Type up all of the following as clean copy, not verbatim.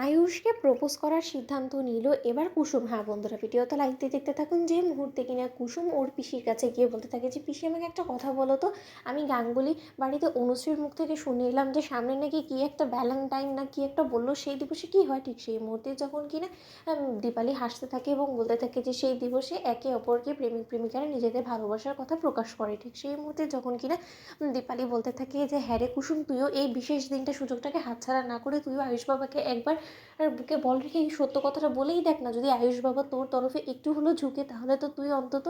আয়ুষকে propose করার সিদ্ধান্ত নিল এবার কুসুম। হ্যাঁ বন্ধুরা, ভিডিওতে লাইক দিয়ে দেখতে থাকুন। যে মুহূর্তে কিনা কুসুম ওর পিসির কাছে গিয়ে বলতে থাকে যে পিসি আমাকে একটা কথা বলো তো, আমি গাঙ্গুলি বাড়িতে অনুশ্রীর মুখ থেকে শুনে এলাম যে সামনে নাকি কী একটা ভ্যালেন্টাইন না কি একটা বললো, সেই দিবসে কী হয়। ঠিক সেই মুহূর্তে যখন কিনা দীপালি হাসতে থাকে এবং বলতে থাকে যে সেই দিবসে একে অপরকে প্রেমিক প্রেমিকারা নিজেদের ভালোবাসার কথা প্রকাশ করে। ঠিক সেই মুহূর্তে যখন কিনা দীপালি বলতে থাকে যে হ্যাঁ রে কুসুম, তুইও এই বিশেষ দিনটা সুযোগটাকে হাতছাড়া না করে তুইও আয়ুষ বাবাকে একবার আর বুকে বল রেখে এই সত্য কথাটা বলেই দেখ না। যদি আয়ুষ বাবা তোর তরফে একটু হলেও ঝুঁকে, তাহলে তো তুই অন্তত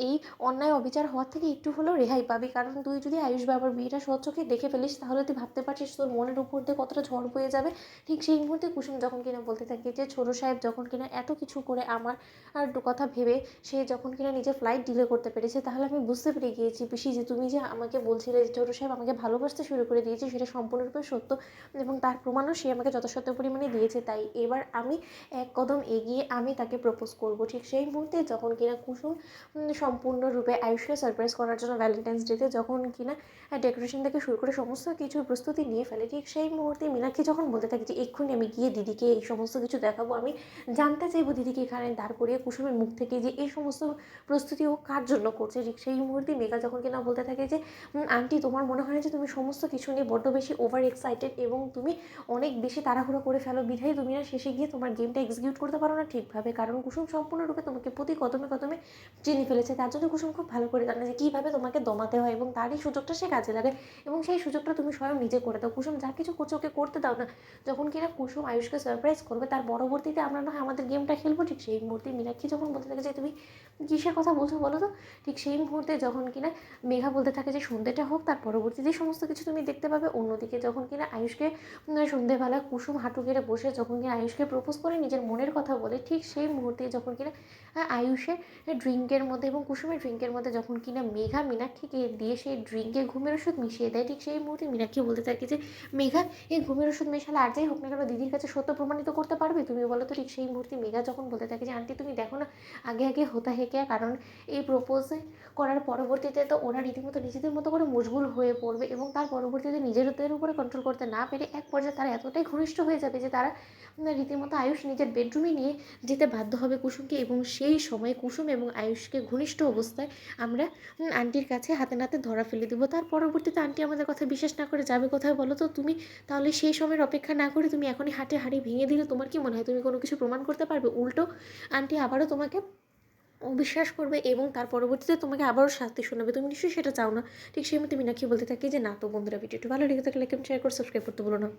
এই অন্যায় অবিচার হওয়ার থেকে একটু হলেও রেহাই পাবি। কারণ তুই যদি আয়ুষ বাবার বিয়েটা স্বচক্ষে দেখে ফেলিস, তাহলে তুই ভাবতে পারছিস তোর মনের উপর দিয়ে কতটা ঝড় বয়ে যাবে। ঠিক সেই মুহূর্তে কুসুম যখন কিনা বলতে থাকে যে ছোটো সাহেব যখন কিনা এত কিছু করে আমার আর কথা ভেবে সে যখন কিনা নিজের ফ্লাইট ডিলে করতে পেরেছে, তাহলে আমি বুঝতে পেরে গিয়েছি পিসি যে তুমি যে আমাকে বলছিলে যে ছোটো সাহেব আমাকে ভালোবাসতে শুরু করে দিয়েছে, সেটা সম্পূর্ণরূপে সত্য এবং তার প্রমাণও সে আমাকে যথাসাধ্য পরিমাণে দিয়েছে। তাই এবার আমি এক কদম এগিয়ে আমি তাকে প্রপোজ করব। ঠিক সেই মুহূর্তে যখন কিনা কুসুম সম্পূর্ণরূপে আয়ুষকে সারপ্রাইজ করার জন্য ভ্যালেন্টাইন্স ডেতে যখন কিনা ডেকোরেশন থেকে শুরু করে সমস্ত কিছুর প্রস্তুতি নিয়ে ফেলে, ঠিক সেই মুহূর্তে মীনাক্ষী যখন বলতে থাকে যে এক্ষুনি আমি গিয়ে দিদিকে এই সমস্ত কিছু দেখাবো, আমি জানতে চাইবো দিদিকে এখানে দাঁড় করিয়ে কুসুমের মুখ থেকে যে এই সমস্ত প্রস্তুতি ও কার জন্য করছে। ঠিক সেই মুহূর্তে মেঘা যখন কিনা বলতে থাকে যে আন্টি, তোমার মনে হয় না যে তুমি সমস্ত কিছু নিয়ে বড্ড বেশি ওভার এক্সাইটেড এবং তুমি অনেক বেশি তাড়াহুড়ো করে ফেলো, বিধায় তুমি না শেষে গিয়ে তোমার গেমটা এক্সিকিউট করতে পারো না ঠিকভাবে। কারণ কুসুম সম্পূর্ণরূপে তোমাকে প্রতি কদমে কদমে চিনে ফেলেছে, তার জন্য কুসুম খুব ভালো করে জানে যে কীভাবে তোমাকে দমাতে হয় এবং তারই সুযোগটা সে কাজে লাগে এবং সেই সুযোগটা তুমি স্বয়ং নিজে করে দাও। কুসুম যা কিছু করছে ওকে করতে দাও না। যখন কিনা কুসুম আয়ুষকে সারপ্রাইজ করবে, তার পরবর্তীতে আমরা না হয় আমাদের গেমটা খেলবো। ঠিক সেই মুহূর্তে মীনাক্ষী যখন বলতে থাকে যে তুমি কিসের কথা বলছো বলো তো, ঠিক সেই মুহূর্তে যখন কিনা মেঘা বলতে থাকে যে সন্ধ্যেটা হোক, তার পরবর্তীতে সমস্ত কিছু তুমি দেখতে পাবে। অন্যদিকে যখন কিনা আয়ুষকে সন্ধ্যেবেলা কুসুম হাঁটু গেড়ে বসে যখন কিনা আয়ুষকে প্রপোজ করে নিজের মনের কথা বলে, ঠিক সেই মুহূর্তে যখন কিনা আয়ুষের ড্রিঙ্কের মধ্যে এবং কুসুমের ড্রিঙ্কের মধ্যে যখন কিনা মেঘা মীনাক্ষীকে দিয়ে সেই ড্রিঙ্কে ঘুমের ওষুধ মিশিয়ে দেয়, ঠিক সেই মুহূর্তে মীনাক্ষী বলতে থাকে যে মেঘা, এই ঘুমের ওষুধ মেশালে আর যাই হোক না কেন দিদির কাছে সত্য প্রমাণিত করতে পারবে তুমি বলো তো। ঠিক সেই মুহূর্তে মেঘা যখন বলতে থাকে যে আন্টি তুমি দেখো না, আগে আগে হোতা হেঁকে, কারণ এই প্রপোজে করার পরবর্তীতে তো ওরা রীতিমতো নিজেদের মতো করে মশগুল হয়ে পড়বে এবং তার পরবর্তীতে নিজেদের উপরে কন্ট্রোল করতে না পেরে এক পর্যায়ে তারা এতটাই ঘনিষ্ঠ হয়ে যাবে যে তারা রীতিমতো আয়ুষ নিজের বেডরুমে নিয়ে যেতে বাধ্য হবে কুসুমকে। এবং সেই সময় কুসুম এবং আয়ুষকে ঘনিষ্ঠ অবস্থায় আমরা আন্টির কাছে হাতে নাতে ধরা ফেলে দেবো। তার পরবর্তীতে আন্টি আমাদের কথা বিশ্বাস না করে যাবে কোথায় বলো তো তুমি। তাহলে সেই সময়ের অপেক্ষা না করে তুমি এখনই হাটে হাঁড়ি ভেঙে দিলে তোমার কি মনে হয় তুমি কোনো কিছু প্রমাণ করতে পারবে? উল্টো আন্টি আবারও তোমাকে অবিশ্বাস করবে এবং তার পরবর্তীতে তোমাকে আবারও শাস্তি শোনাবে। তুমি নিশ্চয়ই সেটা চাও না। ঠিক সেই মতো মীনাক্ষী বলতে থাকি যে না। তো বন্ধুরা, ভিডিওটি ভালো লেগে থাকলে লাইক, শেয়ার করে সাবস্ক্রাইব করতে বলো না।